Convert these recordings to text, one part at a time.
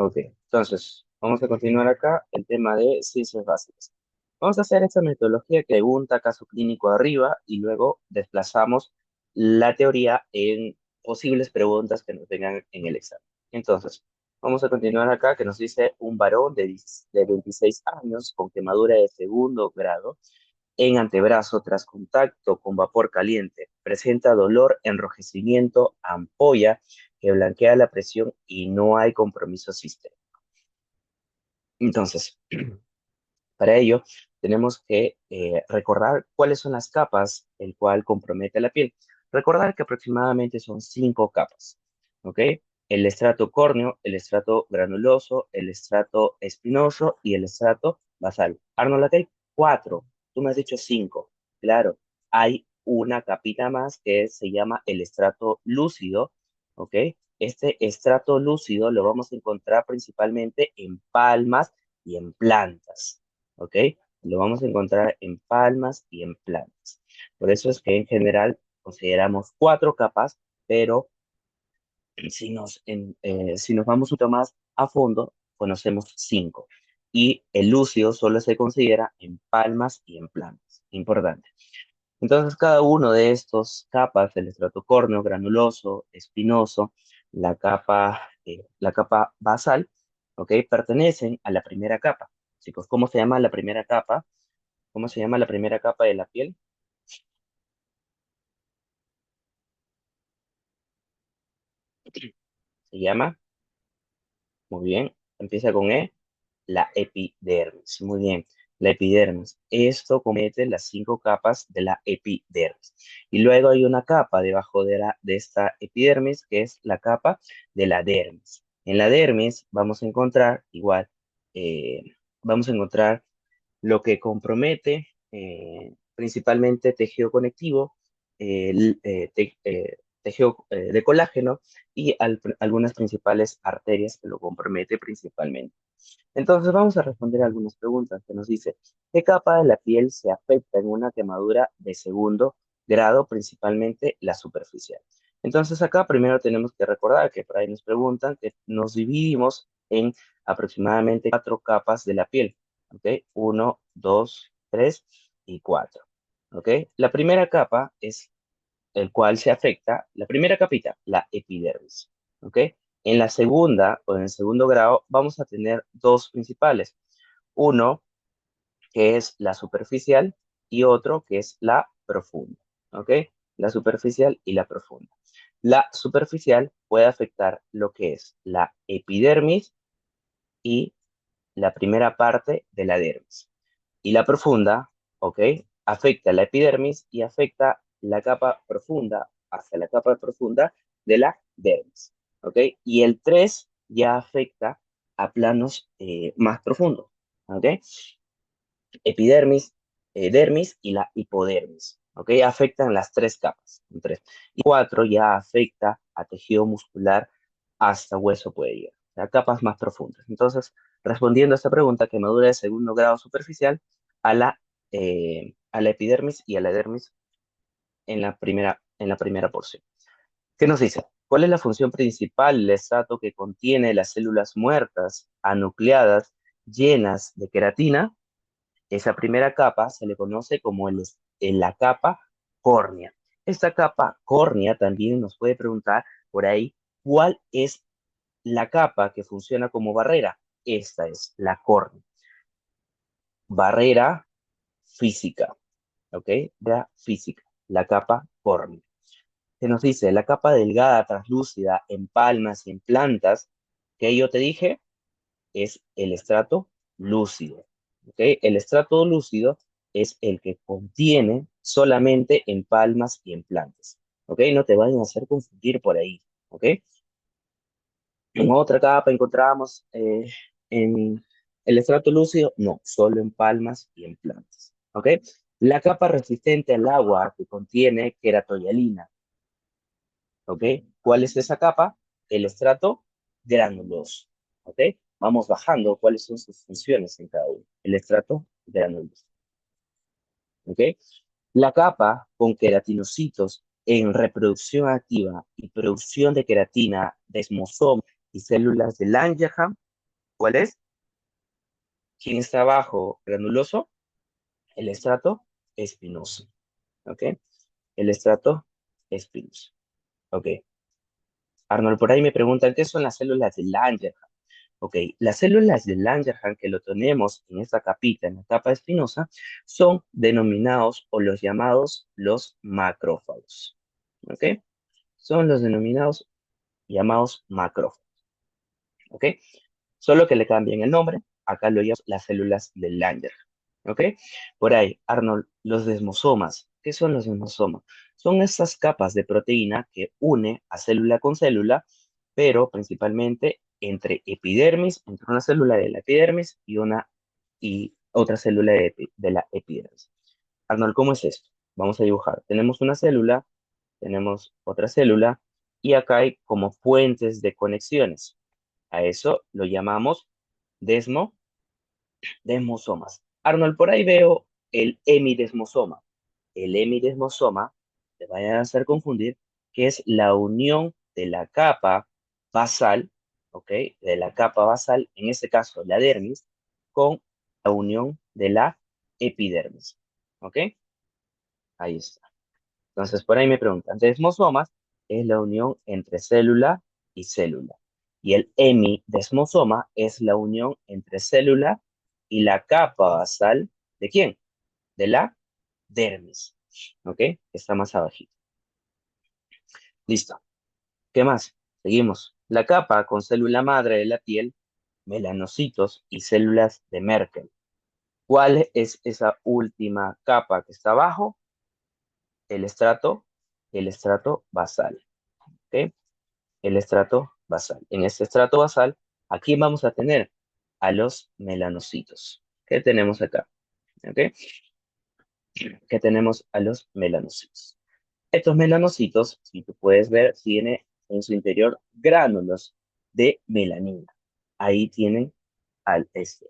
Ok, entonces, vamos a continuar acá el tema de ciencias básicas. Vamos a hacer esta metodología que pregunta caso clínico arriba y luego desplazamos la teoría en posibles preguntas que nos vengan en el examen. Entonces, vamos a continuar acá que nos dice un varón de 26 años con quemadura de segundo grado en antebrazo tras contacto con vapor caliente. Presenta dolor, enrojecimiento, ampolla que blanquea la presión y no hay compromiso sistémico. Entonces, para ello, tenemos que recordar cuáles son las capas el cual compromete la piel. Recordar que aproximadamente son 5 capas, ¿ok? El estrato córneo, el estrato granuloso, el estrato espinoso y el estrato basal. Arnold, acá hay 4. Tú me has dicho 5. Claro, hay una capita más que se llama el estrato lúcido, ¿ok? Este estrato lúcido lo vamos a encontrar principalmente en palmas y en plantas. ¿Ok? Lo vamos a encontrar en palmas y en plantas. Por eso es que en general consideramos 4 capas, pero si nos vamos un poco más a fondo, conocemos 5. Y el lúcido solo se considera en palmas y en plantas. Importante. Entonces, cada uno de estos capas, el estrato córneo, granuloso, espinoso, la capa basal, ¿ok? Pertenecen a la primera capa. Chicos, ¿cómo se llama la primera capa? ¿Cómo se llama la primera capa de la piel? Se llama, muy bien, empieza con E, la epidermis. Muy bien, la epidermis. Esto comete las 5 capas de la epidermis. Y luego hay una capa debajo de esta epidermis, que es la capa de la dermis. En la dermis vamos a encontrar igual, eh, vamos a encontrar lo que compromete principalmente tejido conectivo, tejido de colágeno y algunas principales arterias que lo compromete principalmente. Entonces vamos a responder algunas preguntas que nos dice, ¿qué capa de la piel se afecta en una quemadura de segundo grado, principalmente la superficial? Entonces acá primero tenemos que recordar que por ahí nos preguntan que nos dividimos en aproximadamente 4 capas de la piel, ¿ok? 1, 2, 3 y 4, ¿ok? La primera capa es el cual se afecta, la primera capita, la epidermis, ¿ok? En la segunda o en el segundo grado vamos a tener dos principales. Uno que es la superficial y otro que es la profunda, ¿ok? La superficial y la profunda. La superficial puede afectar lo que es la epidermis y la primera parte de la dermis. Y la profunda, ¿ok? Afecta la epidermis y afecta la capa profunda, hacia la capa profunda de la dermis, ¿ok? Y el 3 ya afecta a planos más profundos, ¿ok? Epidermis, dermis y la hipodermis, ¿ok? Afectan las 3 capas, 3. Y 4 ya afecta a tejido muscular hasta hueso puede llegar, o sea, capas más profundas. Entonces, respondiendo a esta pregunta, quemadura de segundo grado superficial a la epidermis y a la dermis en la primera porción. ¿Qué nos dice? ¿Cuál es la función principal del estrato que contiene las células muertas, anucleadas, llenas de queratina? Esa primera capa se le conoce como la capa córnea. Esta capa córnea también nos puede preguntar por ahí cuál es la capa que funciona como barrera. Esta es la córnea. Barrera física, ¿ok? La física, la capa córnea. Se nos dice la capa delgada, translúcida, en palmas y en plantas, que yo te dije, es el estrato lúcido. ¿Ok? El estrato lúcido es el que contiene solamente en palmas y en plantas. ¿Ok? No te vayan a hacer confundir por ahí. ¿Ok? En otra capa encontramos en el estrato lúcido, no, solo en palmas y en plantas. ¿Ok? La capa resistente al agua que contiene queratoyalina. ¿Ok? ¿Cuál es esa capa? El estrato granuloso. ¿Ok? Vamos bajando cuáles son sus funciones en cada uno. El estrato granuloso. ¿Ok? La capa con queratinocitos en reproducción activa y producción de queratina, desmosoma y células de Langerhans ¿Cuál es? ¿Quién está abajo? Granuloso. El estrato espinoso. ¿Ok? El estrato espinoso. Ok. Arnold, por ahí me preguntan, ¿qué son las células de Langerhans? Ok, las células de Langerhans que lo tenemos en esta capita, en la capa espinosa, son denominados o los llamados los macrófagos. ¿Ok? Son los denominados llamados macrófagos. ¿Ok? Solo que le cambien el nombre, acá lo llamamos las células de Langerhans. ¿Ok? Por ahí, Arnold, los desmosomas. ¿Qué son los desmosomas? Son estas capas de proteína que une a célula con célula, pero principalmente entre epidermis, entre una célula de la epidermis y otra célula de la epidermis. Arnold, ¿cómo es esto? Vamos a dibujar. Tenemos una célula, tenemos otra célula, y acá hay como puentes de conexiones. A eso lo llamamos desmo desmosomas. Arnold, por ahí veo el hemidesmosoma. El hemidesmosoma, te vayan a hacer confundir, que es la unión de la capa basal, ¿ok? De la capa basal, en este caso la dermis, con la unión de la epidermis, ¿ok? Ahí está. Entonces, por ahí me preguntan, desmosomas es la unión entre célula y célula. Y el hemidesmosoma es la unión entre célula y la capa basal, ¿de quién? De la dermis. ¿Ok? Está más abajito. Listo. ¿Qué más? Seguimos. La capa con célula madre de la piel, melanocitos y células de Merkel. ¿Cuál es esa última capa que está abajo? El estrato, el estrato basal. ¿Ok? El estrato basal. En este estrato basal, aquí vamos a tener a los melanocitos. ¿Qué tenemos acá? ¿Ok? ¿Qué tenemos a los melanocitos? Estos melanocitos, si tú puedes ver, tiene en su interior gránulos de melanina. Ahí tienen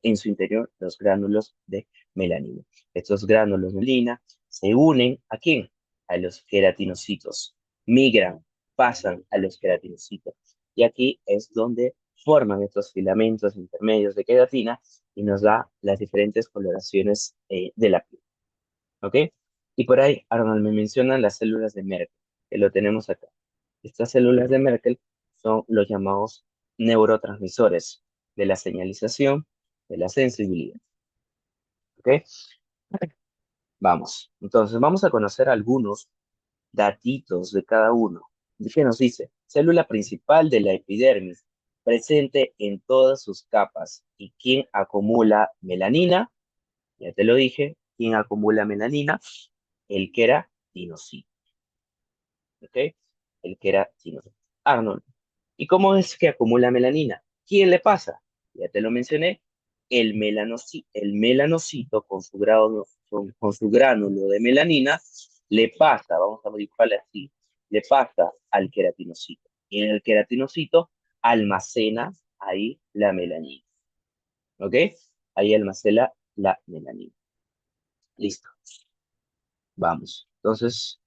en su interior los gránulos de melanina. Estos gránulos de melanina se unen ¿a quién? A los queratinocitos. Migran, pasan a los queratinocitos. Y aquí es donde forman estos filamentos intermedios de queratina y nos da las diferentes coloraciones de la piel. ¿Ok? Y por ahí, Arnold, me mencionan las células de Merkel, que lo tenemos acá. Estas células de Merkel son los llamados neurotransmisores de la señalización, de la sensibilidad. ¿Ok? Vamos. Entonces, vamos a conocer algunos datitos de cada uno. ¿Y qué nos dice? Célula principal de la epidermis, presente en todas sus capas. ¿Y quién acumula melanina? Ya te lo dije. ¿Quién acumula melanina? El queratinocito. ¿Ok? El queratinocito. Arnold, ¿y cómo es que acumula melanina? ¿Quién le pasa? Ya te lo mencioné. El melanocito con su gránulo de melanina le pasa, vamos a dibujarle así, le pasa al queratinocito. Y en el queratinocito almacena ahí la melanina. ¿Ok? Ahí almacena la melanina. Listo. Vamos. Entonces,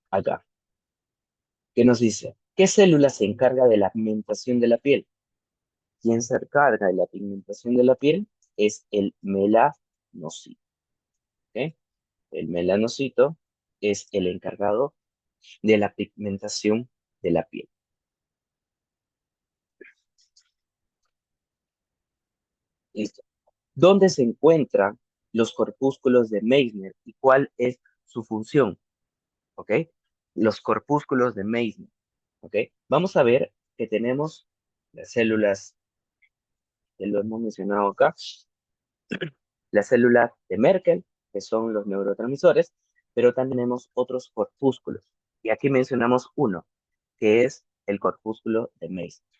acá. ¿Qué nos dice? ¿Qué célula se encarga de la pigmentación de la piel? ¿Quién se encarga de la pigmentación de la piel? Es el melanocito. ¿Ok? El melanocito es el encargado de la pigmentación de la piel. Listo. ¿Dónde se encuentran los corpúsculos de Meissner y cuál es su función? ¿Ok? Los corpúsculos de Meissner. ¿Ok? Vamos a ver que tenemos las células que lo hemos mencionado acá, las células de Merkel, que son los neurotransmisores, pero también tenemos otros corpúsculos. Y aquí mencionamos uno, que es el corpúsculo de Meissner.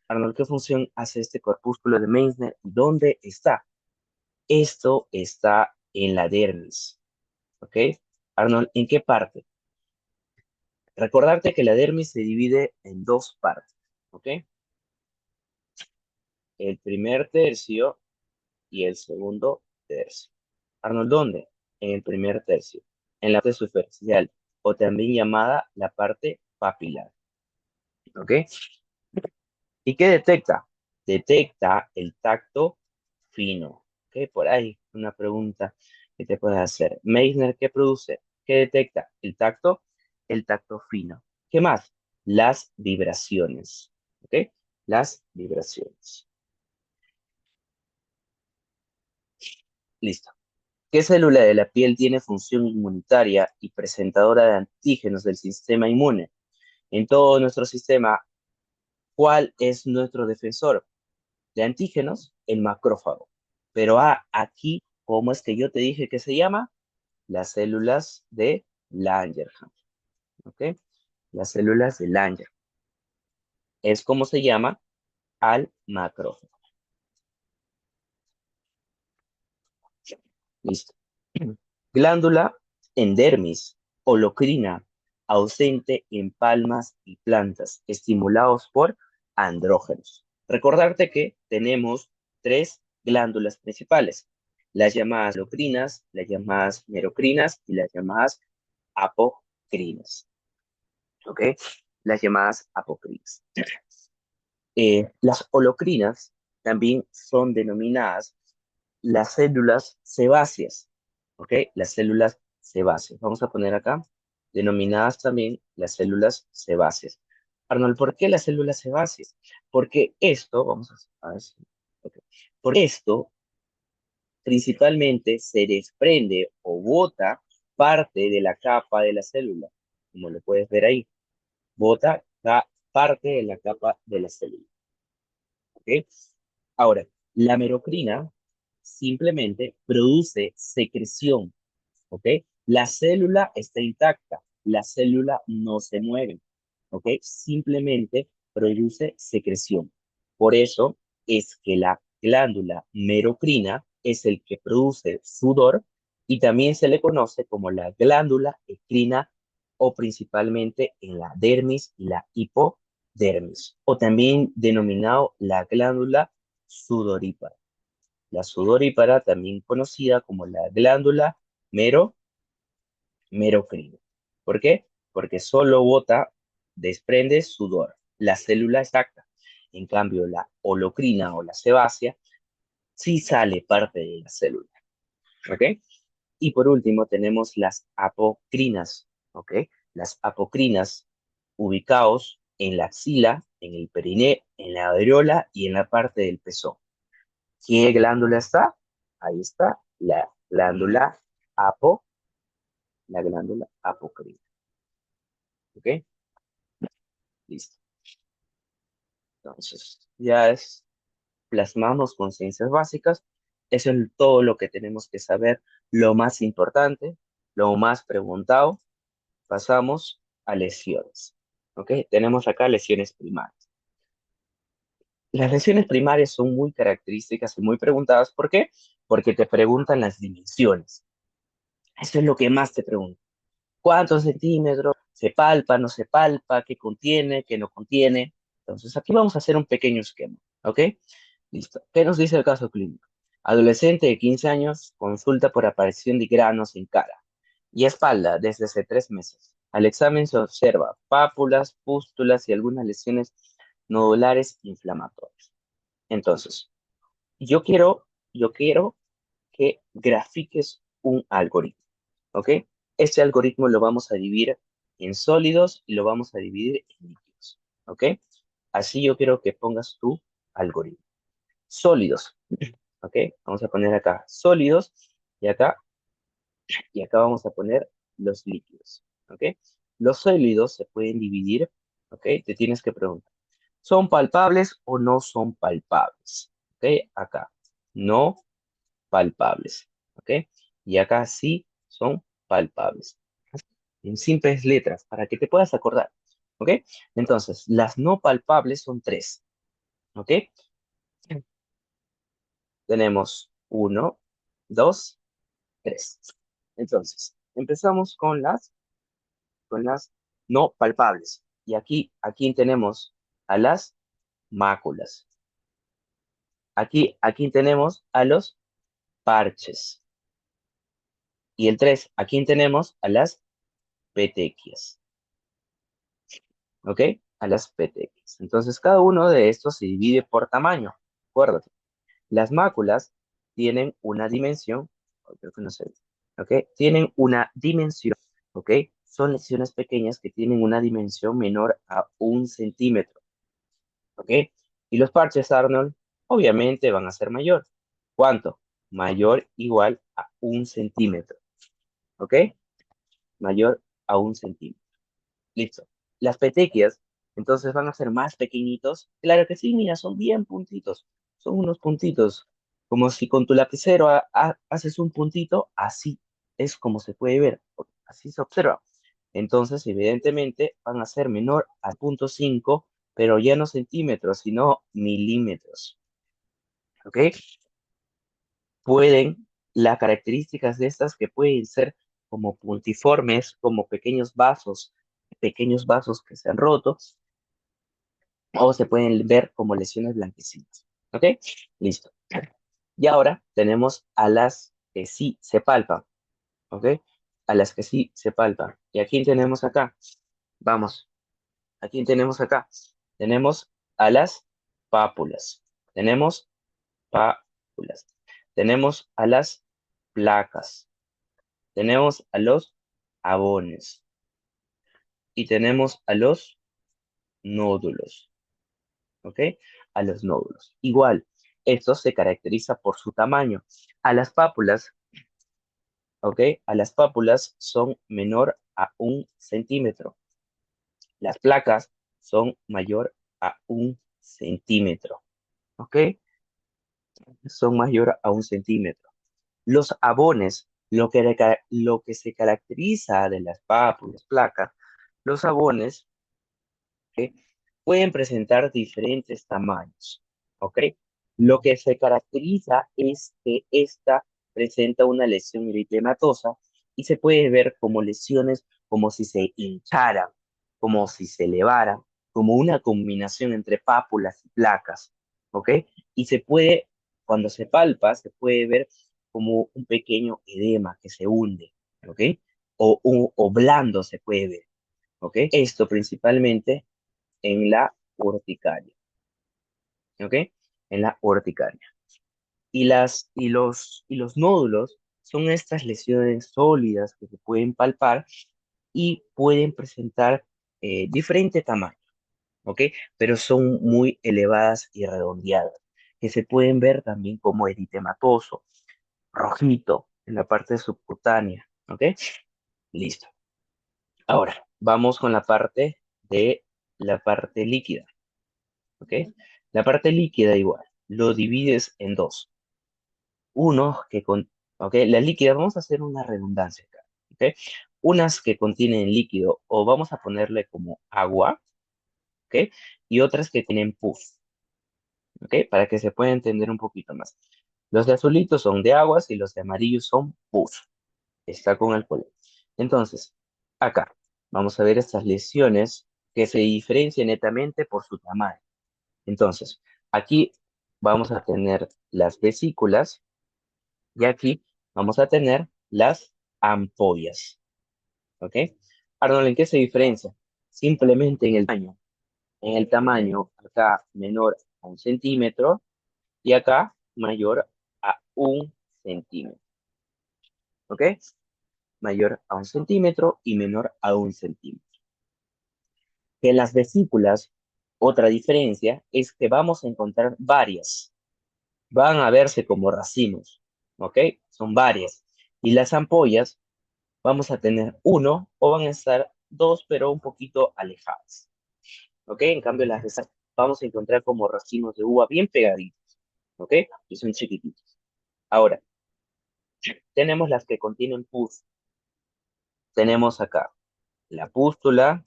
Arnold, ¿qué función hace este corpúsculo de Meissner? ¿Dónde está? Esto está en la dermis. ¿Ok? Arnold, ¿en qué parte? Recordarte que la dermis se divide en dos partes. ¿Ok? El primer tercio y el segundo tercio. Arnold, ¿dónde? En el primer tercio, en la parte superficial, o también llamada la parte papilar. ¿Ok? ¿Y qué detecta? Detecta el tacto fino. ¿Ok? Por ahí una pregunta que te puedes hacer. Meissner, ¿qué produce? ¿Qué detecta? El tacto fino. ¿Qué más? Las vibraciones. ¿Ok? Las vibraciones. Listo. ¿Qué célula de la piel tiene función inmunitaria y presentadora de antígenos del sistema inmune? En todo nuestro sistema, ¿cuál es nuestro defensor de antígenos? El macrófago. Pero aquí, ¿cómo es que yo te dije que se llama? Las células de Langerhans. ¿Ok? Las células de Langerhans. Es como se llama al macrófago. Listo. Glándula endermis, holocrina, ausente en palmas y plantas, estimulados por andrógenos. Recordarte que tenemos tres glándulas principales, las llamadas holocrinas, las llamadas merocrinas y las llamadas apocrinas. ¿Ok? Las llamadas apocrinas. Las holocrinas también son denominadas las células sebáceas, ¿ok? Las células sebáceas. Vamos a poner acá, denominadas también las células sebáceas. Arnold, ¿por qué las células sebáceas? Porque esto, vamos a ver ok. Por esto, principalmente se desprende o bota parte de la capa de la célula, como lo puedes ver ahí, bota parte de la capa de la célula. ¿Ok? Ahora, la merocrina simplemente produce secreción, ¿ok? La célula está intacta, la célula no se mueve, ¿ok? Simplemente produce secreción. Por eso es que la glándula merocrina es el que produce sudor y también se le conoce como la glándula ecrina o principalmente en la dermis y la hipodermis, o también denominado la glándula sudorípara. La sudorípara, también conocida como la glándula mero, merocrina. ¿Por qué? Porque solo bota, desprende sudor. La célula exacta. En cambio, la holocrina o la sebácea sí sale parte de la célula. ¿Ok? Y por último tenemos las apocrinas. ¿Ok? Las apocrinas ubicados en la axila, en el perineo, en la areola y en la parte del pezón. ¿Qué glándula está? Ahí está, apo, la glándula apocrina. ¿Ok? Listo. Entonces, ya es, plasmamos con ciencias básicas. Eso es todo lo que tenemos que saber. Lo más importante, lo más preguntado, pasamos a lesiones. ¿Ok? Tenemos acá lesiones primarias. Las lesiones primarias son muy características y muy preguntadas. ¿Por qué? Porque te preguntan las dimensiones. Eso es lo que más te preguntan. ¿Cuántos centímetros? ¿Se palpa, no se palpa? ¿Qué contiene, qué no contiene? Entonces, aquí vamos a hacer un pequeño esquema, ¿ok? Listo. ¿Qué nos dice el caso clínico? Adolescente de 15 años consulta por aparición de granos en cara y espalda desde hace 3 meses. Al examen se observa pápulas, pústulas y algunas lesiones nodulares inflamatorias. Entonces, yo quiero que grafiques un algoritmo, ¿ok? Este algoritmo lo vamos a dividir en sólidos y lo vamos a dividir en líquidos, ¿ok? Así yo quiero que pongas tu algoritmo. Sólidos, ¿ok? Vamos a poner acá sólidos y acá vamos a poner los líquidos, ¿ok? Los sólidos se pueden dividir, ¿ok? Te tienes que preguntar, ¿son palpables o no son palpables? ¿Ok? Acá, no palpables, ¿ok? Y acá sí son palpables. En simples letras, para que te puedas acordar, ¿ok? Entonces, las no palpables son tres, ¿ok? Tenemos uno, dos, tres. Entonces, empezamos con las no palpables. Y aquí tenemos a las máculas. Aquí tenemos a los parches. Y el tres, aquí tenemos a las petequias. ¿Ok? a las petequias. Entonces, cada uno de estos se divide por tamaño. Acuérdate, las máculas tienen una dimensión, creo que no sé, ¿ok? Tienen una dimensión, ¿ok? Son lesiones pequeñas que tienen una dimensión menor a 1 centímetro, ¿ok? Y los parches, Arnold, obviamente van a ser mayor. ¿Cuánto? Mayor igual a 1 centímetro, ¿ok? Mayor a 1 centímetro. Listo. Las petequias, entonces van a ser más pequeñitos. Claro que sí, mira, son bien puntitos. Son unos puntitos. Como si con tu lapicero haces un puntito, así es como se puede ver. Así se observa. Entonces, evidentemente, van a ser menor a 0,5, pero ya no centímetros, sino milímetros. ¿Ok? Las características de estas que pueden ser como puntiformes, como pequeños vasos que se han roto, o se pueden ver como lesiones blanquecinas. ¿Ok? Listo. Y ahora tenemos a las que sí se palpan. ¿Ok? A las que sí se palpan. ¿Y a quién tenemos acá? Vamos, ¿a quién tenemos acá? Tenemos a las pápulas. Tenemos pápulas. Tenemos a las placas. Tenemos a los abones. Y tenemos a los nódulos. ¿Ok? A los nódulos. Igual, esto se caracteriza por su tamaño. A las pápulas, ¿ok? A las pápulas son menor a 1 centímetro. Las placas son mayor a 1 centímetro, ¿ok? Son mayor a 1 centímetro. Los abones, lo que se caracteriza de las pápulas, placas, los abones, ¿ok? Pueden presentar diferentes tamaños, ¿ok? Lo que se caracteriza es que esta presenta una lesión eritematosa y se puede ver como lesiones como si se hincharan, como si se elevaran, como una combinación entre pápulas y placas, ¿ok? Y cuando se palpa, se puede ver como un pequeño edema que se hunde, ¿ok? O blando se puede ver, ¿ok? Esto principalmente en la urticaria, ¿ok? En la urticaria. Y los nódulos son estas lesiones sólidas que se pueden palpar y pueden presentar diferente tamaño, ¿ok? Pero son muy elevadas y redondeadas, que se pueden ver también como eritematoso, rojito en la parte subcutánea, ¿ok? Listo. Ahora, vamos con la parte líquida. ¿Ok? La parte líquida igual, lo divides en dos. ¿Ok? Las líquidas, vamos a hacer una redundancia acá, ¿ok? Unas que contienen líquido, o vamos a ponerle como agua, ¿ok? Y otras que tienen pus, ¿ok? Para que se pueda entender un poquito más. Los de azulitos son de aguas y los de amarillos son pus. Está con el polen. Entonces, acá, vamos a ver estas lesiones que se diferencian netamente por su tamaño. Entonces, aquí vamos a tener las vesículas y aquí vamos a tener las ampollas. ¿Ok? Arnold, ¿en qué se diferencia? Simplemente en el tamaño. En el tamaño, acá menor a 1 centímetro y acá mayor a 1 centímetro. ¿Ok? Mayor a 1 centímetro y menor a 1 centímetro. En las vesículas, otra diferencia es que vamos a encontrar varias. Van a verse como racimos, ¿ok? Son varias. Y las ampollas, vamos a tener uno o van a estar dos, pero un poquito alejadas, ¿ok? En cambio, las de vamos a encontrar como racimos de uva bien pegaditos, ¿ok? Y son chiquititos. Ahora, tenemos las que contienen pus. Tenemos acá la pústula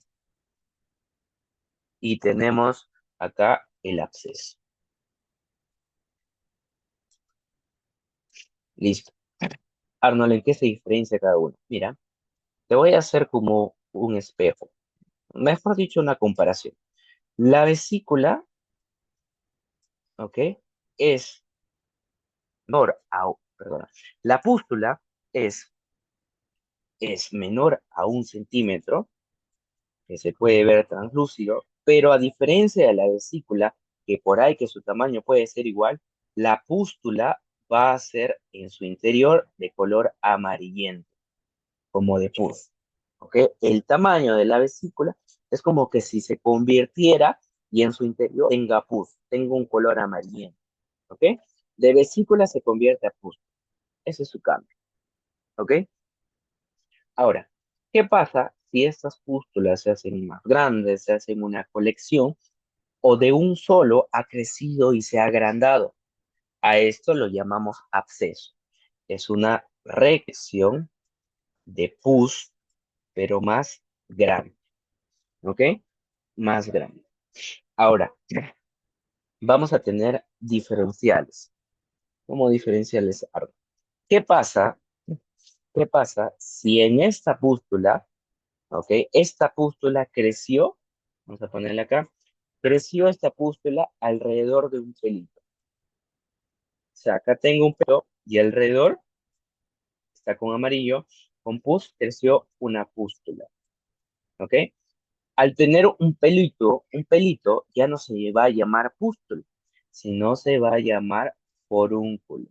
y tenemos acá el absceso. Listo. Arnold, ¿en qué se diferencia cada uno? Mira, te voy a hacer como un espejo. Mejor dicho, una comparación. La vesícula, ¿ok? Es perdona, la pústula es menor a 1 centímetro, que se puede ver translúcido, pero a diferencia de la vesícula, que por ahí que su tamaño puede ser igual, la pústula va a ser en su interior de color amarillento, como de pus. ¿Ok? El tamaño de la vesícula es como que si se convirtiera y en su interior tenga pus, tenga un color amarillento. ¿Ok? De vesícula se convierte a pus. Ese es su cambio. ¿Ok? Ahora, ¿qué pasa si estas pústulas se hacen más grandes, se hacen una colección o de un solo ha crecido y se ha agrandado? A esto lo llamamos absceso. Es una reacción de pus, pero más grande. ¿Ok? Más grande. Ahora, vamos a tener diferenciales. ¿Cómo diferenciales? ¿Qué pasa? ¿Qué pasa si en esta pústula, ok, esta pústula creció? Vamos a ponerla acá. Creció esta pústula alrededor de un pelito. O sea, acá tengo un pelo y alrededor está con amarillo. Con pus creció una pústula. ¿Ok? Al tener un pelito ya no se va a llamar pústula, sino se va a llamar forúnculo.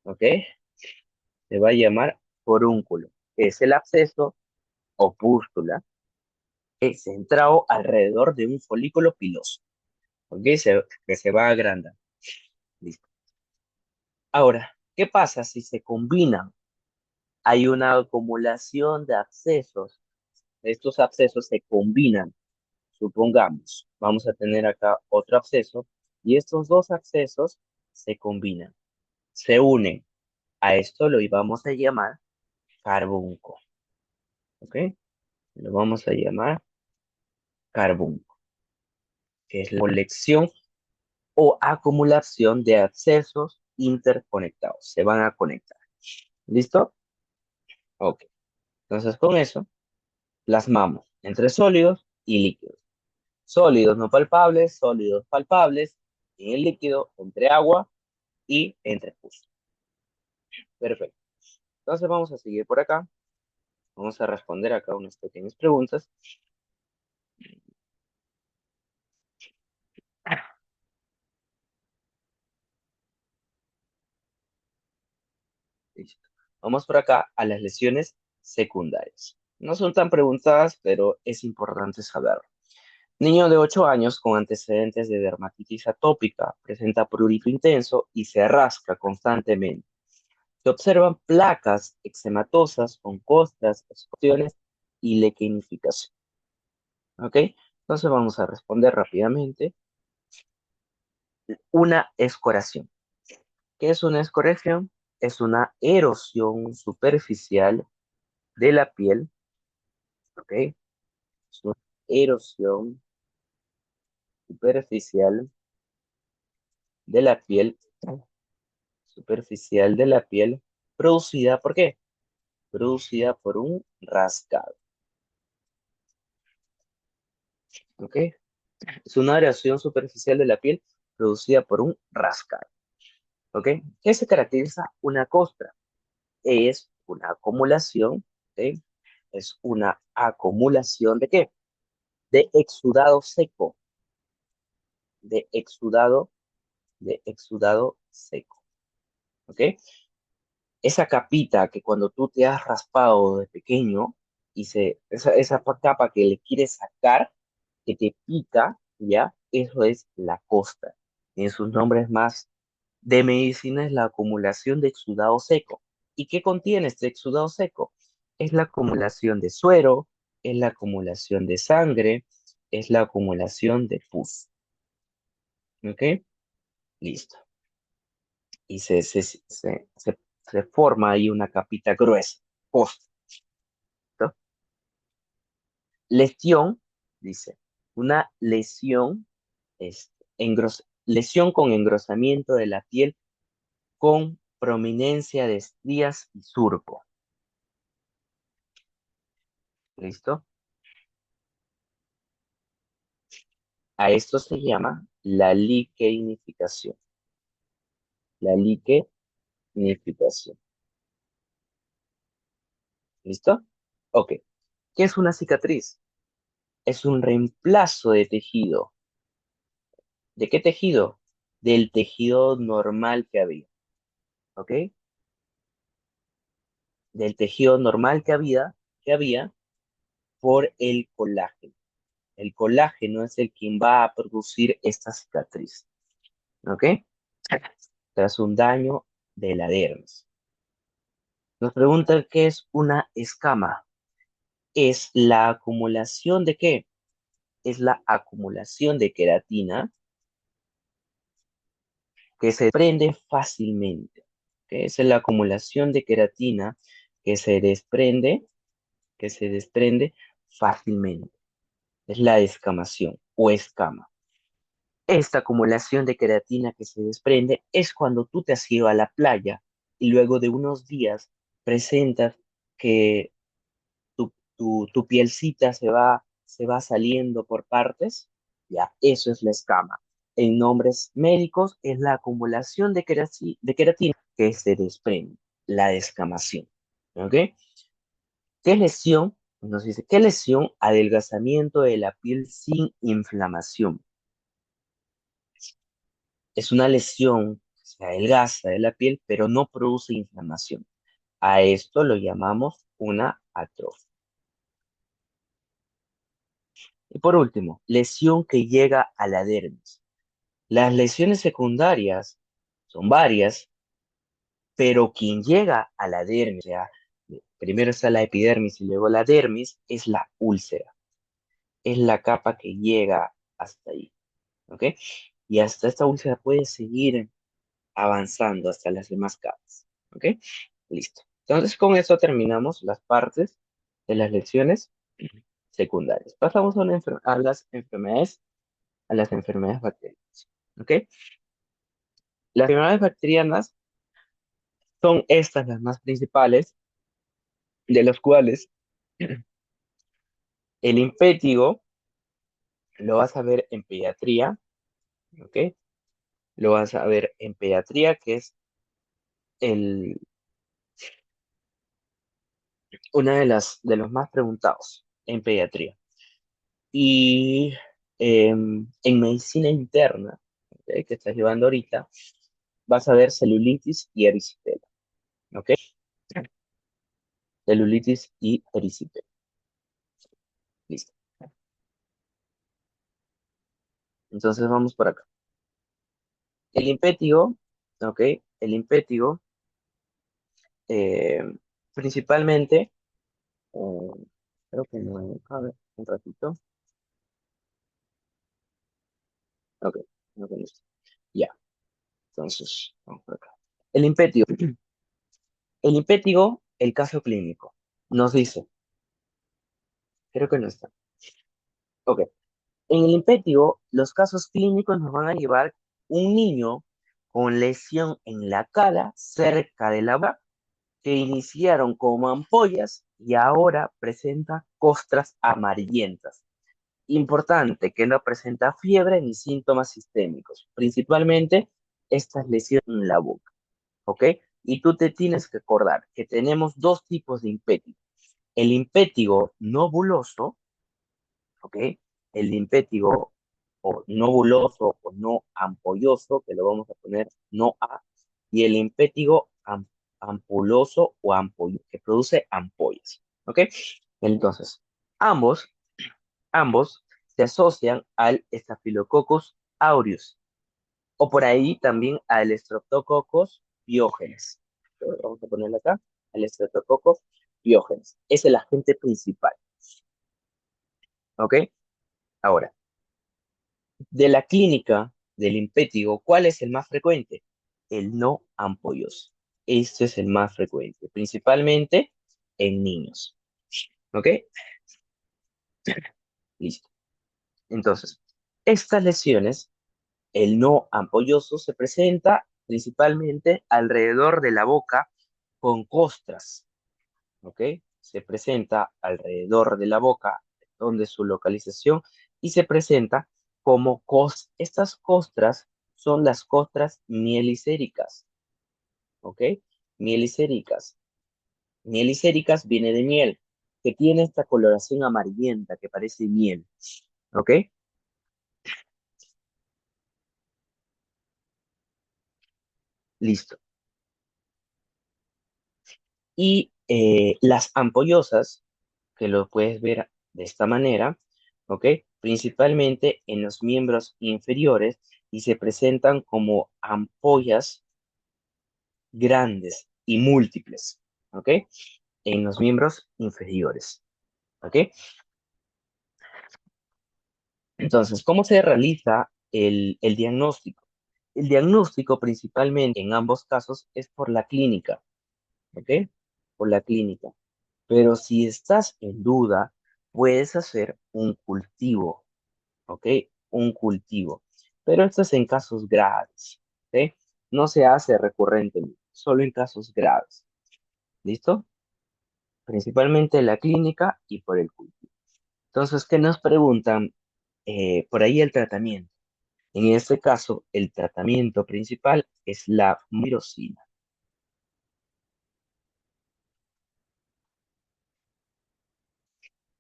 ¿Ok? Se va a llamar forúnculo. Es el absceso o pústula centrado alrededor de un folículo piloso. ¿Ok? Que se va a agrandar. Listo. Ahora, ¿qué pasa si se combinan? Hay una acumulación de abscesos. Estos abscesos se combinan. Supongamos, vamos a tener acá otro absceso y estos dos abscesos se combinan, se unen. A esto lo vamos a llamar carbunco. ¿Ok? Lo vamos a llamar carbunco, que es la colección o acumulación de abscesos interconectados. Se van a conectar. ¿Listo? Ok. Entonces con eso plasmamos entre sólidos y líquidos. Sólidos no palpables, sólidos palpables, en el líquido, entre agua y entre pus. Perfecto. Entonces vamos a seguir por acá. Vamos a responder acá unas pequeñas preguntas. Listo. Vamos por acá a las lesiones secundarias. No son tan preguntadas, pero es importante saberlo. Niño de 8 años con antecedentes de dermatitis atópica, presenta prurito intenso y se rasca constantemente. Se observan placas eczematosas con costras, exposiciones y lequinificación. ¿Ok? Entonces vamos a responder rápidamente. Una escoración. ¿Qué es una escoriación? Es una erosión superficial de la piel, ¿ok? Es una erosión superficial de la piel, superficial de la piel, producida ¿por qué? Producida por un rascado, ¿ok? Es una erosión superficial de la piel producida por un rascado, ¿ok? ¿Qué se caracteriza? Una costra. Es una acumulación, ¿ok? Es una acumulación ¿de qué? De exudado seco, de exudado, de exudado seco, ¿ok? Esa capita que cuando tú te has raspado de pequeño y esa capa que le quieres sacar, que te pica, ¿ya? Eso es la costra. En sus nombres más de medicina es la acumulación de exudado seco. ¿Y qué contiene este exudado seco? Es la acumulación de suero, es la acumulación de sangre, es la acumulación de pus. ¿Ok? Listo. Y se forma ahí una capita gruesa. Post. ¿No? Lesión, dice, una lesión, lesión con engrosamiento de la piel con prominencia de estrías y surco. ¿Listo? A esto se llama la liqueinificación. La liqueinificación. ¿Listo? Ok. ¿Qué es una cicatriz? Es un reemplazo de tejido. ¿De qué tejido? Del tejido normal ¿ok? Del tejido normal que había por el colágeno. El colágeno es el quien va a producir esta cicatriz, ¿ok? Tras un daño de la dermis. Nos preguntan qué es una escama. Es la acumulación de qué? Es la acumulación de queratina que se desprende fácilmente. ¿Ok? Es la acumulación de queratina que se desprende, que se desprende fácilmente. Es la descamación o escama. Esta acumulación de queratina que se desprende es cuando tú te has ido a la playa y luego de unos días presentas que tu pielcita se va saliendo por partes. Ya, eso es la escama. En nombres médicos es la acumulación de queratina que se desprende, la descamación. ¿Ok? ¿Qué lesión? Nos dice, ¿qué lesión? Adelgazamiento de la piel sin inflamación. Es una lesión que se adelgaza de la piel, pero no produce inflamación. A esto lo llamamos una atrofia. Y por último, lesión que llega a la dermis. Las lesiones secundarias son varias, pero quien llega a la dermis, o sea, primero está la epidermis y luego la dermis, es la úlcera. Es la capa que llega hasta ahí, ¿ok? Y hasta esta úlcera puede seguir avanzando hasta las demás capas, ¿ok? Listo. Entonces, con eso terminamos las partes de las lesiones secundarias. Pasamos a las enfermedades bacterianas, ¿ok? Las enfermedades bacterianas son estas las más principales, de las cuales el impétigo lo vas a ver en pediatría, ¿ok? Lo vas a ver en pediatría, que es el, una de los más preguntados en pediatría. Y en medicina interna, ¿ok? Que estás llevando ahorita, vas a ver celulitis y erisipela, ¿ok? Celulitis y erisipela. Listo. Entonces vamos por acá. El impétigo, ¿ok? El impétigo, eh, principalmente, eh, creo que no, a ver, un ratito. Ok, no con esto. Ya, entonces, vamos por acá. El impétigo. El impétigo, el caso clínico, nos dice, creo que no está. Ok, en el impétigo, los casos clínicos nos van a llevar un niño con lesión en la cara cerca de la boca que iniciaron como ampollas y ahora presenta costras amarillentas. Importante que no presenta fiebre ni síntomas sistémicos, principalmente estas lesiones en la boca, ¿ok? Y tú te tienes que acordar que tenemos dos tipos de impétigo. El impétigo no buloso, ¿ok? El limpético o no buloso o no ampolloso, que lo vamos a poner no A, y el limpético ampuloso o ampolloso, que produce ampollas, ¿ok? Entonces, ambos, ambos se asocian al Staphylococcus aureus, o por ahí también al Streptococcus pyogenes. Vamos a ponerlo acá, al Streptococcus pyogenes. Es el agente principal, ¿ok? Ahora, de la clínica del impétigo, ¿cuál es el más frecuente? El no ampolloso. Este es el más frecuente, principalmente en niños. ¿Ok? Listo. Entonces, estas lesiones, el no ampolloso, se presenta principalmente alrededor de la boca con costras. ¿Ok? Se presenta alrededor de la boca, donde su localización, y se presenta como estas costras son las costras mielicéricas, ¿ok? Mielicéricas. Mielicéricas viene de miel. que tiene esta coloración amarillenta que parece miel, ¿ok? Listo. Y las ampollosas, que lo puedes ver de esta manera, ¿ok? Principalmente en los miembros inferiores y se presentan como ampollas grandes y múltiples, ¿ok? En los miembros inferiores, ¿ok? Entonces, ¿cómo se realiza el diagnóstico? El diagnóstico principalmente en ambos casos es por la clínica, ¿ok? Por la clínica. Pero si estás en duda, puedes hacer un cultivo, ¿ok? Un cultivo. Pero esto es en casos graves, ¿ok? No se hace recurrentemente, solo en casos graves. ¿Listo? Principalmente en la clínica y por el cultivo. Entonces, ¿qué nos preguntan? Por ahí el tratamiento. En este caso, el tratamiento principal es la mirosina.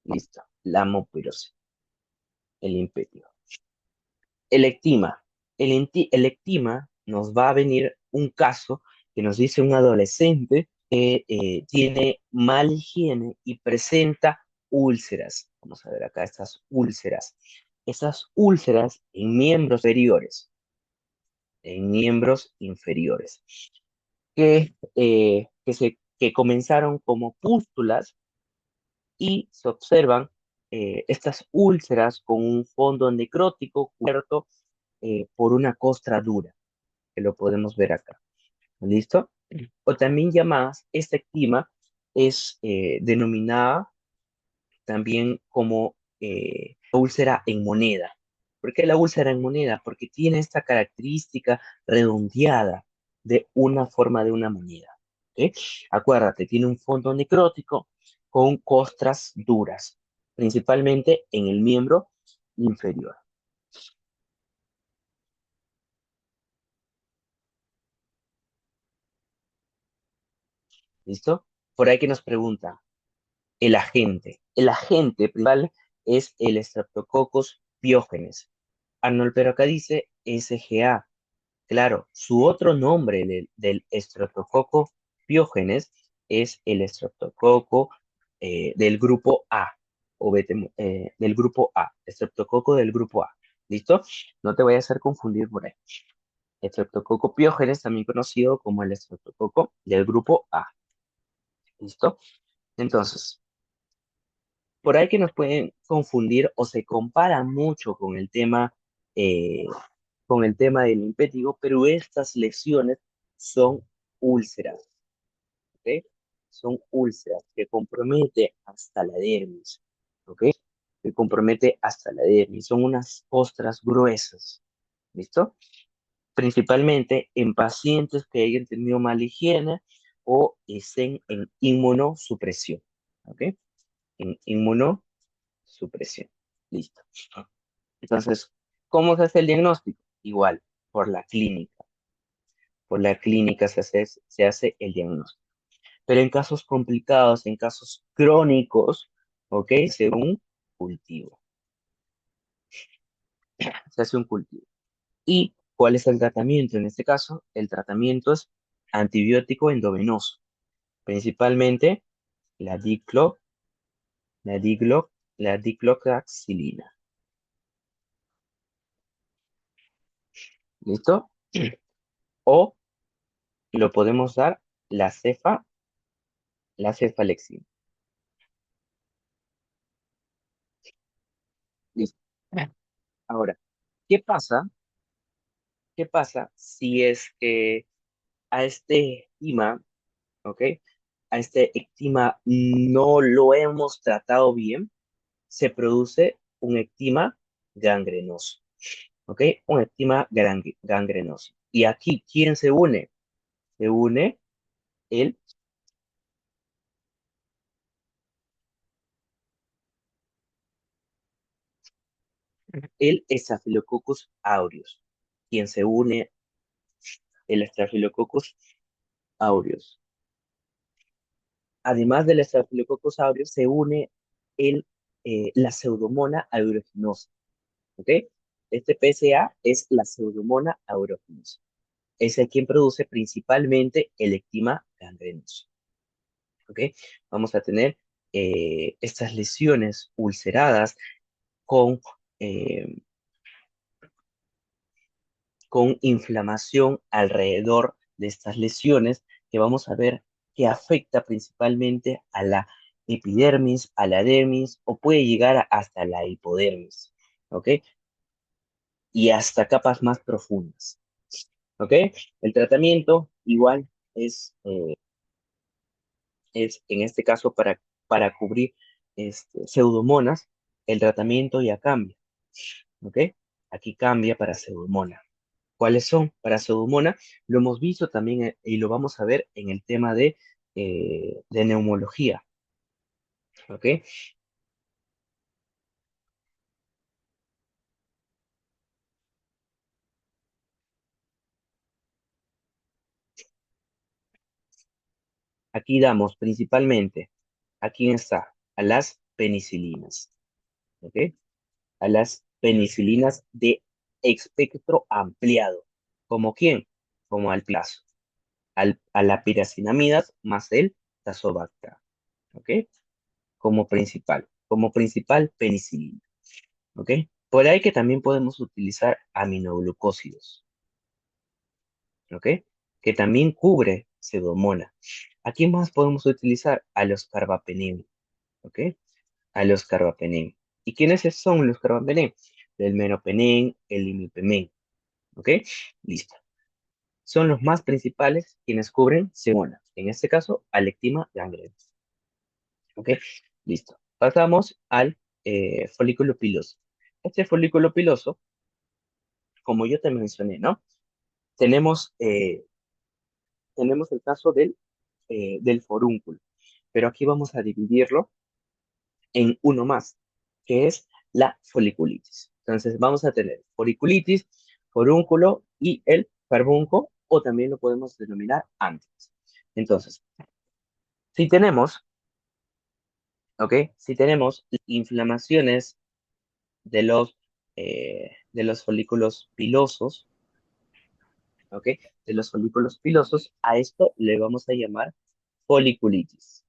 Listo. La mopirocina, el imperio. El ectima. El ectima nos va a venir un caso que nos dice un adolescente que tiene mala higiene y presenta úlceras. Vamos a ver acá estas úlceras. Esas úlceras en miembros inferiores, que comenzaron como pústulas y se observan estas úlceras con un fondo necrótico cubierto por una costra dura, que lo podemos ver acá. ¿Listo? O también llamadas, esta eczema es denominada también como úlcera en moneda. ¿Por qué la úlcera en moneda? Porque tiene esta característica redondeada de una forma de una moneda. ¿Ok? Acuérdate, tiene un fondo necrótico con costras duras, principalmente en el miembro inferior. ¿Listo? Por ahí que nos pregunta, el agente. El agente principal es el Streptococcus pyogenes. Arnold, pero acá dice SGA. Claro, su otro nombre del Streptococcus pyogenes es el estreptococo del grupo A, del grupo A, estreptococo del grupo A. ¿Listo? No te voy a hacer confundir por ahí. Estreptococo pyogenes, también conocido como el estreptococo del grupo A. ¿Listo? Entonces, por ahí que nos pueden confundir o se compara mucho eh, con el tema del impétigo, pero estas lesiones son úlceras, ¿ok? Son úlceras que compromete hasta la dermis, ¿ok? Que compromete hasta la dermis. Son unas costras gruesas, ¿listo? Principalmente en pacientes que hayan tenido mala higiene o estén en inmunosupresión, ¿ok? En inmunosupresión. Listo. Entonces, ¿cómo se hace el diagnóstico? Igual, por la clínica. Por la clínica se hace el diagnóstico. Pero en casos complicados, en casos crónicos, ¿ok? Según cultivo. Se hace un cultivo. ¿Y cuál es el tratamiento? En este caso, el tratamiento es antibiótico endovenoso, principalmente la diclo, la diclo, la diclofenaxilina. ¿Listo? O lo podemos dar la la cefalexina. Listo. Ahora, ¿qué pasa? ¿Qué pasa si es que a este eczema, ¿ok? A este eczema no lo hemos tratado bien, se produce un eczema gangrenoso, ¿ok? Un eczema gangrenoso. Y aquí, ¿quién se une? Se une el, el Staphylococcus aureus. ¿Quién se une? El Staphylococcus aureus. Además del Staphylococcus aureus, se une la Pseudomonas aeruginosa, ¿ok? Este PSA es la Pseudomonas aeruginosa. Es el quien produce principalmente el eczema gangrenoso, ¿ok? Vamos a tener estas lesiones ulceradas con, eh, con inflamación alrededor de estas lesiones que vamos a ver que afecta principalmente a la epidermis, a la dermis o puede llegar hasta la hipodermis, ¿ok? Y hasta capas más profundas, ¿ok? El tratamiento igual es en este caso para cubrir pseudomonas, el tratamiento ya cambia, ¿ok? Aquí cambia para pseudomonas. ¿Cuáles son para Pseudomonas? Lo hemos visto también y lo vamos a ver en el tema de neumología. ¿Ok? Aquí damos principalmente, ¿a quién está? A las penicilinas. ¿Ok? A las penicilinas de espectro ampliado. ¿Como quién? Como al plazo. A la piracinamida más el tazobactam. ¿Ok? Como principal penicilina. ¿Ok? Por ahí que también podemos utilizar aminoglucósidos, ¿ok? Que también cubre pseudomonas. ¿A quién más podemos utilizar? A los carbapenem, ¿ok? A los carbapenem. ¿Y quiénes son los carbapenem? El meropenem, el imipenem, ¿ok? Listo. Son los más principales quienes cubren pseudomonas. En este caso, alectina gangrenosa, ¿ok? Listo. Pasamos al folículo piloso. Este folículo piloso, como yo te mencioné, ¿no? Tenemos, tenemos el caso del forúnculo, pero aquí vamos a dividirlo en uno más, que es la foliculitis. Entonces vamos a tener foliculitis, forúnculo y el carbunco, o también lo podemos denominar antes. Entonces, si tenemos, ¿ok? Si tenemos inflamaciones de los folículos pilosos, ¿ok? De los folículos pilosos, a esto le vamos a llamar foliculitis.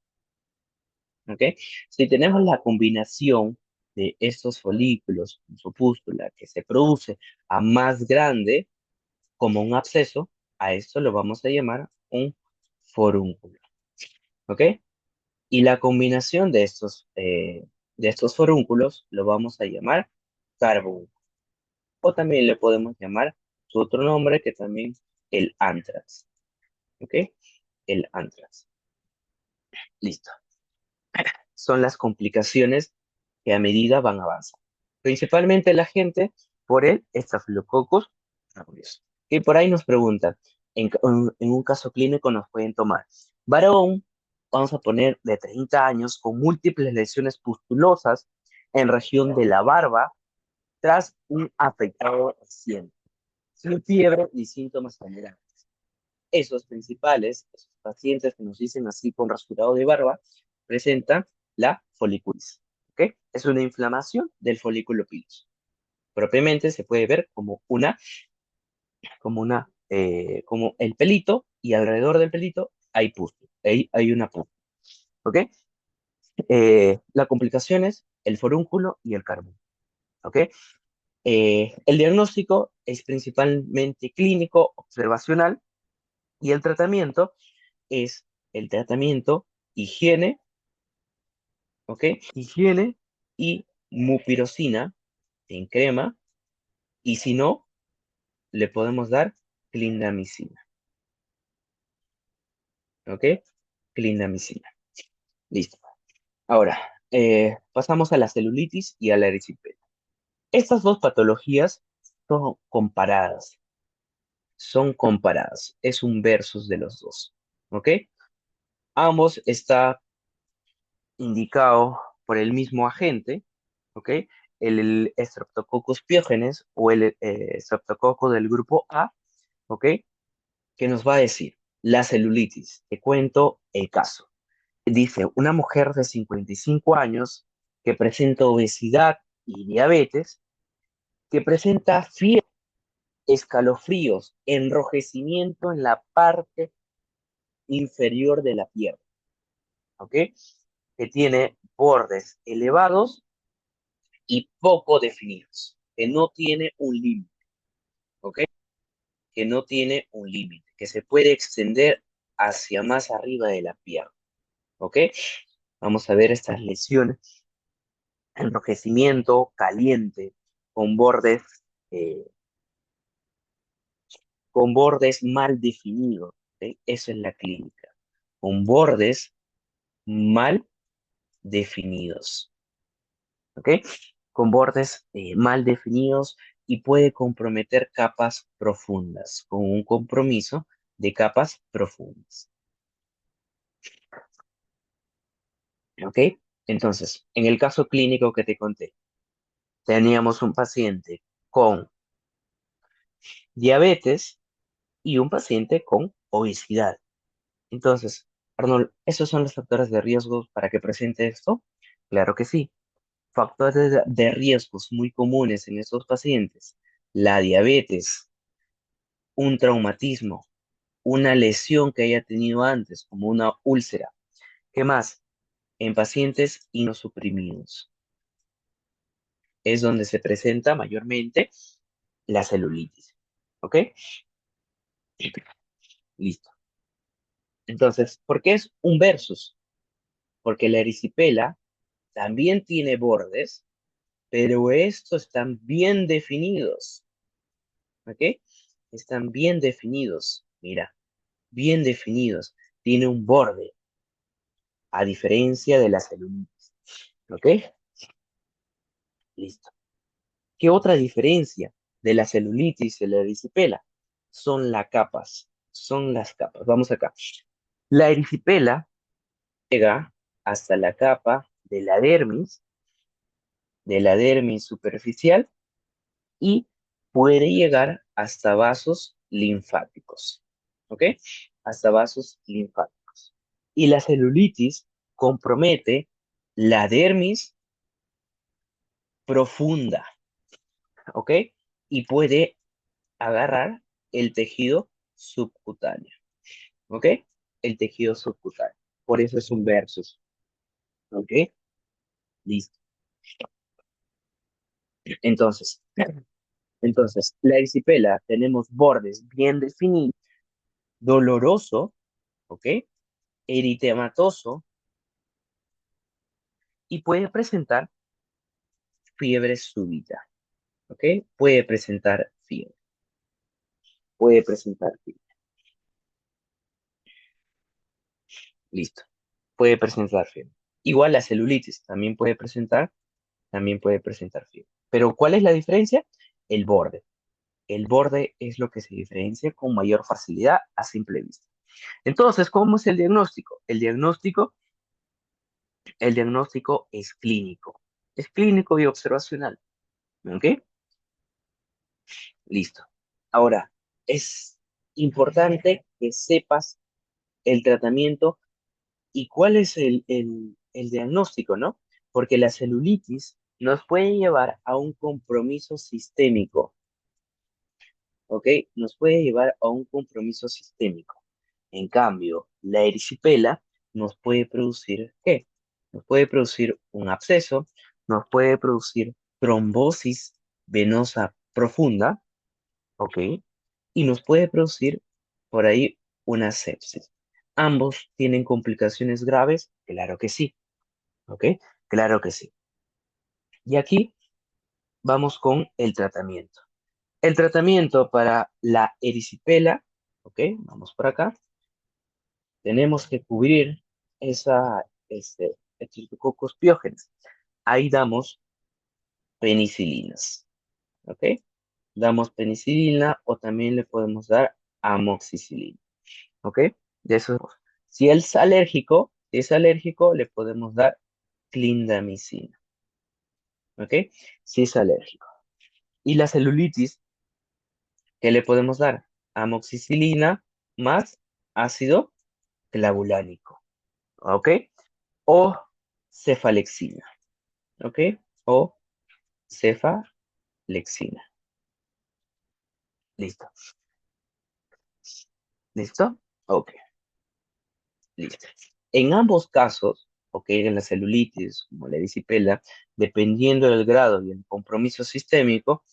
¿Ok? Si tenemos la combinación de estos folículos con su pústula que se produce a más grande como un absceso, a esto lo vamos a llamar un forúnculo. ¿Ok? Y la combinación de estos forúnculos lo vamos a llamar carbúnculo. O también le podemos llamar su otro nombre que también el antrax. ¿Ok? El antrax. Listo. Son las complicaciones que a medida van avanzando. Principalmente la gente por el Staphylococcus aureus. Y por ahí nos preguntan, en un caso clínico nos pueden tomar varón, vamos a poner de 30 años, con múltiples lesiones pustulosas en región de la barba, tras un afectado reciente, sin fiebre ni síntomas generales. Esos principales, esos pacientes que nos dicen así con rasurado de barba, presentan la foliculitis. ¿Ok? Es una inflamación del folículo piloso. Propiamente se puede ver como el pelito y alrededor del pelito hay pústula, hay una pústula. ¿Ok? La complicación es el forúnculo y el carbón. ¿Ok? El diagnóstico es principalmente clínico, observacional, y el tratamiento es el tratamiento higiene, ¿ok? Higiene y mupirocina en crema, y si no, le podemos dar clindamicina, ¿ok? Clindamicina. Listo. Ahora, pasamos a la celulitis y a la erisipela. Estas dos patologías son comparadas, es un versus de los dos, ¿ok? Ambos está indicado por el mismo agente, ¿ok? El Streptococcus pyogenes o el Streptococcus del grupo A, ¿ok? Que nos va a decir la celulitis. Te cuento el caso. Dice, una mujer de 55 años que presenta obesidad y diabetes, que presenta fiebre, escalofríos, enrojecimiento en la parte inferior de la pierna, ¿ok? Que tiene bordes elevados y poco definidos, que no tiene un límite, ¿ok? Que no tiene un límite, que se puede extender hacia más arriba de la pierna, ¿ok? Vamos a ver estas lesiones. Enrojecimiento caliente con bordes, eh, con bordes mal definidos, ¿ok? Eso es la clínica, con bordes mal definidos, ¿ok? Con bordes mal definidos y puede comprometer capas profundas, con un compromiso de capas profundas, ¿ok? Entonces, en el caso clínico que te conté, teníamos un paciente con diabetes y un paciente con obesidad. Entonces, Arnold, ¿esos son los factores de riesgo para que presente esto? Claro que sí. Factores de riesgos muy comunes en estos pacientes: la diabetes, un traumatismo, una lesión que haya tenido antes, como una úlcera. ¿Qué más? En pacientes inmunosuprimidos es donde se presenta mayormente la celulitis. ¿Ok? Listo. Entonces, ¿por qué es un versus? Porque la erisipela también tiene bordes, pero estos están bien definidos. ¿Ok? Están bien definidos. Mira, bien definidos. Tiene un borde, a diferencia de la celulitis. ¿Ok? Listo. ¿Qué otra diferencia de la celulitis y la erisipela? Son las capas. Son las capas. Vamos acá. La erisipela llega hasta la capa de la dermis superficial, y puede llegar hasta vasos linfáticos. ¿Ok? Hasta vasos linfáticos. Y la celulitis compromete la dermis profunda. ¿Ok? Y puede agarrar el tejido subcutáneo. ¿Ok? El tejido subcutáneo. Por eso es un versus. ¿Ok? Listo. Entonces, la erisipela tenemos bordes bien definidos, doloroso, ¿ok? Eritematoso, y puede presentar fiebre súbita, ¿ok? Puede presentar fiebre, puede presentar fiebre. Listo. Puede presentar fiebre. Igual la celulitis también puede presentar fiebre. Pero ¿cuál es la diferencia? El borde. El borde es lo que se diferencia con mayor facilidad a simple vista. Entonces, ¿cómo es el diagnóstico? El diagnóstico es clínico. Es clínico y observacional. ¿Ok? Listo. Ahora, es importante que sepas el tratamiento y cuál es el diagnóstico, ¿no? Porque la celulitis nos puede llevar a un compromiso sistémico, ¿ok? Nos puede llevar a un compromiso sistémico. En cambio, la erisipela nos puede producir, ¿qué? Nos puede producir un absceso, nos puede producir trombosis venosa profunda, ¿ok? Y nos puede producir por ahí una sepsis. ¿Ambos tienen complicaciones graves? Claro que sí, ¿ok? Claro que sí. Y aquí vamos con el tratamiento. El tratamiento para la erisipela, ¿ok? Vamos por acá. Tenemos que cubrir Streptococcus pyogenes. Ahí damos penicilinas, ¿ok? Damos penicilina o también le podemos dar amoxicilina, ¿ok? De eso. Si es alérgico, le podemos dar clindamicina, ¿ok? Si es alérgico. Y la celulitis, ¿qué le podemos dar? Amoxicilina más ácido clavulánico, ¿ok? o cefalexina, ¿ok? O cefalexina. ¿Listo? ¿Listo? Ok, listo. En ambos casos, ok, en la celulitis, como la erisipela, dependiendo del grado y el compromiso sistémico,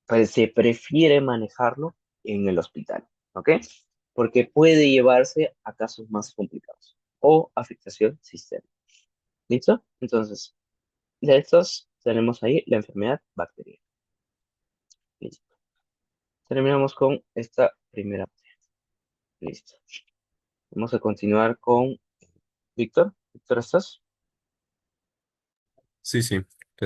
pues se prefiere manejarlo en el hospital, ¿ok? Porque puede llevarse a casos más complicados o afectación sistémica. ¿Listo? Entonces, de estos tenemos ahí la enfermedad bacteriana. Listo. Terminamos con esta primera. Listo. Vamos a continuar con Víctor. Víctor, ¿estás? Sí, sí.